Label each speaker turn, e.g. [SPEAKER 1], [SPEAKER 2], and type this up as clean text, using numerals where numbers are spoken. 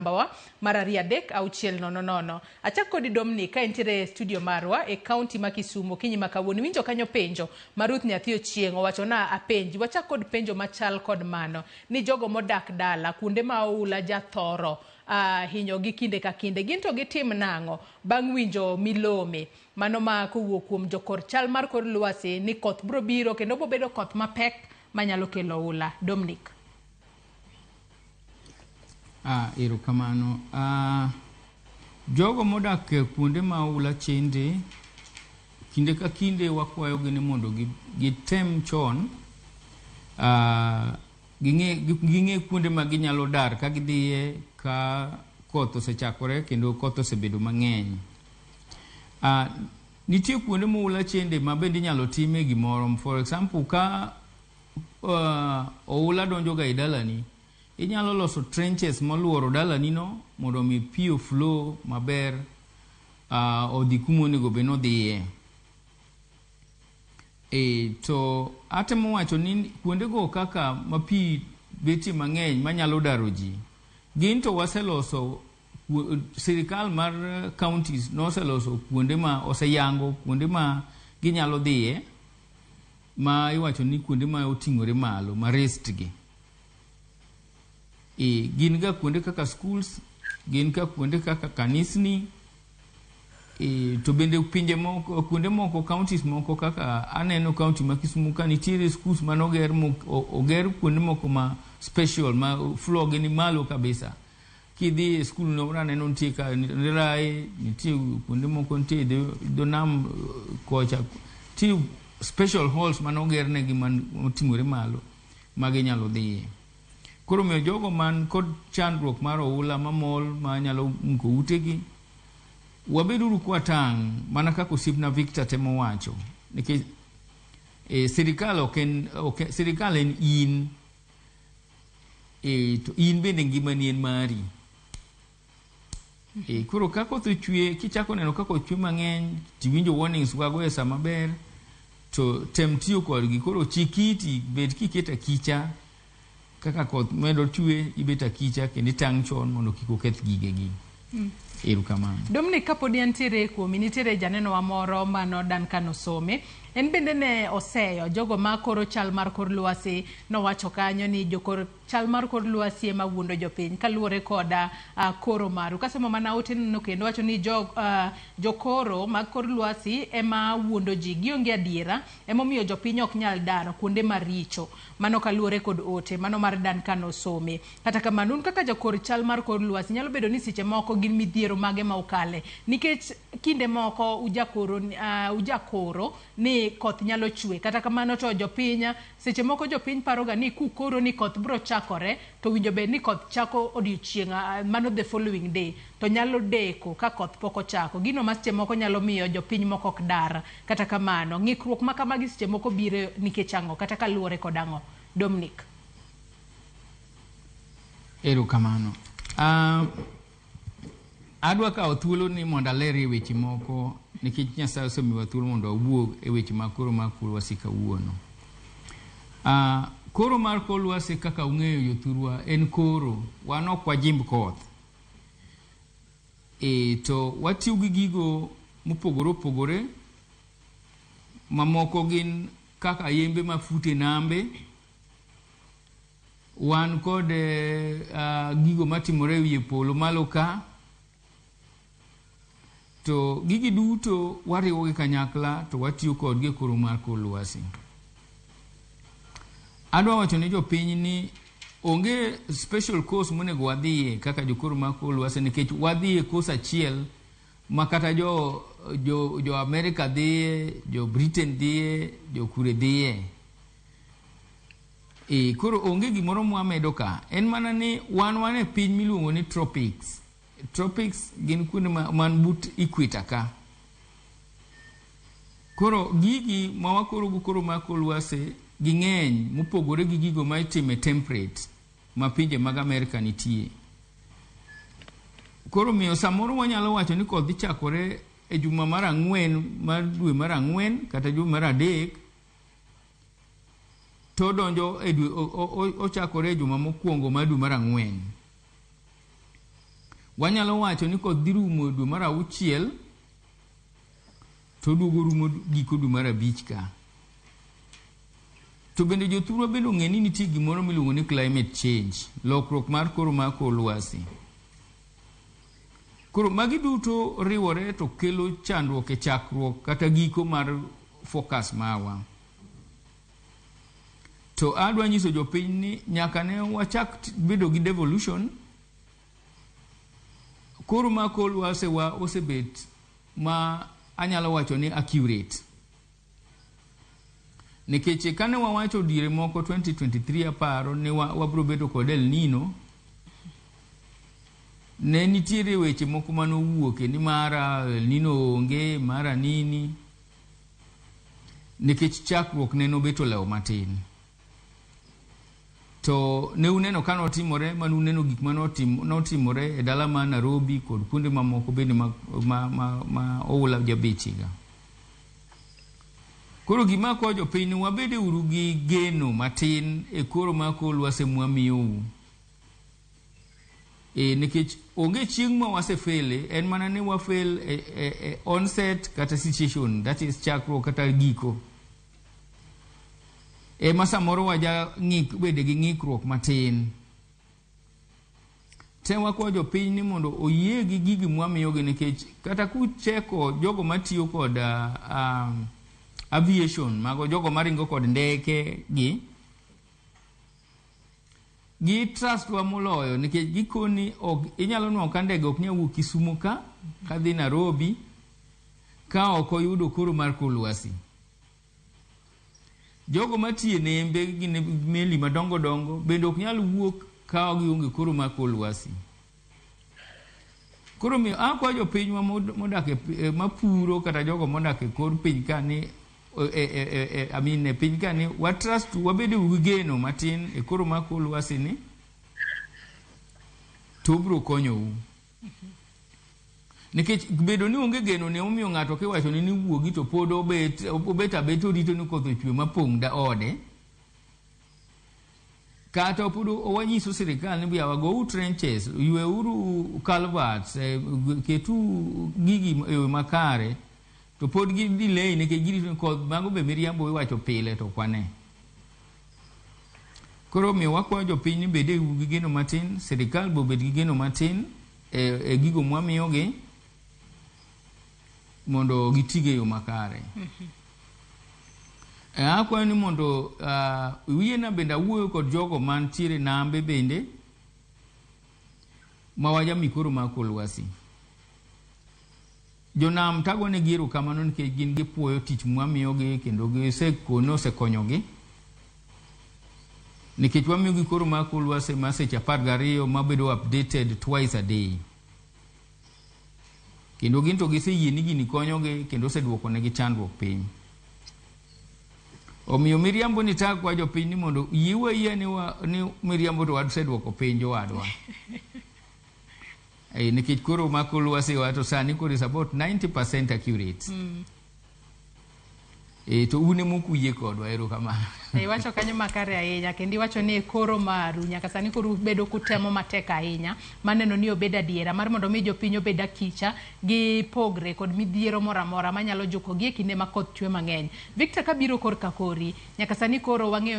[SPEAKER 1] Bawa Mararia Dek au Chiel nono. Achako di Dominic ka entire studio marwa e county ma Kisumu kinyi makawuni winjo kanyo penjo Maruth Nyathi Ochieng owacho na apenji wachako di penjo machal kod mano ni jogo modak dala kunde ma oula jathoro hinyo gi kinde ka kinde ginto gitim nango bang' winjo milome mano ma kowuok kuom jokor chal mar kor lwasi ni koth bro biro kendo bobedo koth mapek manyalo kelo ula. Dominic.
[SPEAKER 2] Ero kamano. Jogo modak kuonde ma ula chende kinde ka kinde wakwayo gi ni mondo gitem chon ginge kuonde ma ginyalo dar ka gidhiye ka koth osechakore kendo koth osebedo mang'eny. Nitie kuonde ma ula chende ma bende inyalo time gimoro. For example, ka oula donjo ga i dalani, inyalo loso trenches moluoro dalani no mondo mi pi flow maber odhi kuma onego bed ni odhiye. To atemo wacho ni kuondego kaka ma pi betie mang'eny manyalo daro ji, gin to waseloso, sirikal mar counties noseloso kuonde ma oseyango kuonde ma ginyalo dhiye ma iwacho ni kuonde ma oting'ore malo ma rest gi. Gin ga kuonde kaka schools, gin ka kuonde kaka kanisni, to bende pinje moko, kuonde moko, counties moko kaka aneno county ma Kisumu ka nitiere schools manoger kuonde moko ma special ma floor gi ni malo kabisa. Kidhi school no aneno nitie ka Rai, nitie kuonde moko nitie do nam kocha, nitie special halls manoger negi moting'ore malo ma ginyalo dhiye. Koro miyo jogo man kod chandruok mar oula mamol ma nyalo muko utegi, wabeduru kwa tang' mana kaka osiepna Victor temo wacho, nikech sirikal en in, to in bende ngimani en mari. Koro ka koth ochwe, kichako neno ka koth chwe mang'eny, tiwinjo warnings wago e sa maber, to tem tiyo kodgi. Koro chikiti bed kiketa kicha kaka koth medo chwe, ibeta kicha kendo tang' chon mondo kik oketh gigegi. Ero kamano.
[SPEAKER 1] Dominic, kapodi antiere kuomi, nitiere janeno wa moro mano Duncan Osome. En bende ne oseyo jogo ma koro chal mar kor lwasi no wacho kanyo ni jokor chal mar kor lwasi ema wuondo jopiny kaluwore koda koro maru. Kasemo mana otenno kendo wacho ni jokoro mag kor lwasi ema wuondo ji gionge adiera ema miyo jopiny ok nyal dar kuonde maricho. Mano kaluwore kod ote mano mar Duncan Osome. Kata kamano kaka jokor chal mar kor lwasi nyalo bedo ni seche moko gin midhiero mage ma ukale nikech kinde moko ujakoro ni koth nyalo chwe. Kata kamano to jopinya seche moko jopiny paroga ni kukoro ni koth bro chakore to winjo bed ni koth chako odiochieng' mano the following day to nyalo deko ka koth poko chako. Gino ma seche moko nyalo miyo jopiny moko ok dar. Kata kamano ng'ikruok ma kamagi seche moko biro nikech ang'o kata kaluwore kod ang'o. Dominic.
[SPEAKER 2] Ero kamano. Adwa kawo thuolo ni mondo aler weche moko nikech Nyasaye osemiwa thuolo mondo awuo e weche mag koro mar kor lwasi kawuono. Koro mar kor lwasi kaka ung'eyo jothurwa en koro, wan ok wajimb koth. To watiyo gi gigo mopogore opogore, mamoko gin kaka yembe mafute nambe, wan kod gigo matimore e wiye polo malo ka, to gigi duto wariwo gi kanyakla to watiyo kodgi e koro mar kor lwasi. Adwa wacho ne jopiny ni onge special course monego wadhiye kaka jokoro mar kor lwasi nikech wadhiye course achiel ma kata jo America dhiye, jo Britain dhiye, jo kure dhiye. Koro onge gimoro mwamedo ka. En mana ni wan e piny miluongo ni tropics. Tropics gin kuonde man but equator ka. Koro gigi ma wakoro go koro mar kor lwasi ging'eny mopogore gi gigo ma itime temperate ma pinje mag America nitie. Koro miyo samoro wanyalo wacho ni koth dhi chakore e juma mar 4 mar dwe mar 4 kata dwe mar 3 to donjo e dwe ochakore e juma mokwongo mar dwe mar 4. wanyalo wacho ni koth dhi rumo dwe mar 6 to duogo rumo giko dwe mar 5 ka. To bende jothurwa bende ong'e ni nitie gimoro miluongo ni climate change, lokruok mar koro mar kor lwasi. Koro magi duto riwore to kelo chandruok e chakruok kata giko mar focus mawa. To adwa nyiso jopiny ni nyaka ne wachak bedo gi devolution, koro mar kor lwasi wa osebet ma anyalo wacho ni accurate. Nikech kane wawacho diere moko 2023 aparo ni wabro bedo kod El Nino, ne nitiere weche moko manowuoke ni mara El Nino onge, mara nini, nikech chakruok ne nobeto leo matin. To ne uneno kano timore, manu uneno gik manotimore e dala ma Nairobi kod kuonde mamoko bende ma oula jabechiga. Koro gima ko jopiny wabede uru gi geno matin e koro mar kor lwasi mwamiyou. Nikech onge chieng' ma wasefele, en mana ni wafel onset kata situation, that is chakruok kata giko. Masa moro waja bede gi ng'ikruok matin. Te wako jopiny ni mondo oyie gi gigi mwamiyogi, nikech kata kucheko jogo matiyo kod aviation, mago jogo maringo kod ndeke gi trust wa moloyo, nikech gikoni inyalo nuo ka ndege ok nyal wuok Kisumu ka dhi Nairobi ka ok oyudo koro mar kor lwasi. Jogo matiye nembe gi meli madongo dongo bende ok nyal wuok ka gionge koro mar kor lwasi. Koro mi akwa jopiny modak mapuro kata jogo modak e kor piny ka ni piny ka ni watrust wabede ugeno matin e koro mar kor lwasi ni to bro konyou. Nikech bedo ni onge geno ne omiyo ng'ato kiwacho ni wuogi to pod obet abet orito ni koth ochwe mapong' da ode, kata pod owanyiso sirikal ni biya wago trenches, ywe uru culverts, ketu gigi e makare, to pod gi delay nikech girito koth mago be miriambo iwacho pile to kwane. Koro mi wakwa jopiny ni bede gi geno matin, sirikal bo bed gi geno matin e gigo mwamiyogi mondo gitige yo makare. Akwa ni mondo wiena benda wuoyo kod jogo mantiere nambe bende mawaja mikoro mar kor lwasi. Jonam tago ne giro kamano nikech gin gipuoyo tich mwamiyogi kendo osekonyogi. Nikech wamiyogi koro mar kor lwasi ma seche 12 mabedo updated twice a day. Kendo gin to giseyie ni gini konyogi kendo oseduoko negi chandruok piny. Omiyo miriambo ni tak kwa jopiny ni mondo yie ni miriambo to waseduoko piny jowadwa. Nikech koro mar kor lwasi wato sani koro is about 90% accurate. To une mokuyie kodwa, erokamano.
[SPEAKER 1] Iwacho kanyo makare ahinya, kendo iwacho ni koro maru nyaka sani koro bedo kutemo matek ahinya maneno ni obed adiera mar mondo mi jopiny obed akicha gi pogre kod midhiero moro amora manyalo jukogi e kinde ma koth chwe mang'eny. Victor, kabiro korka kori, nyaka sani koro wang'eyo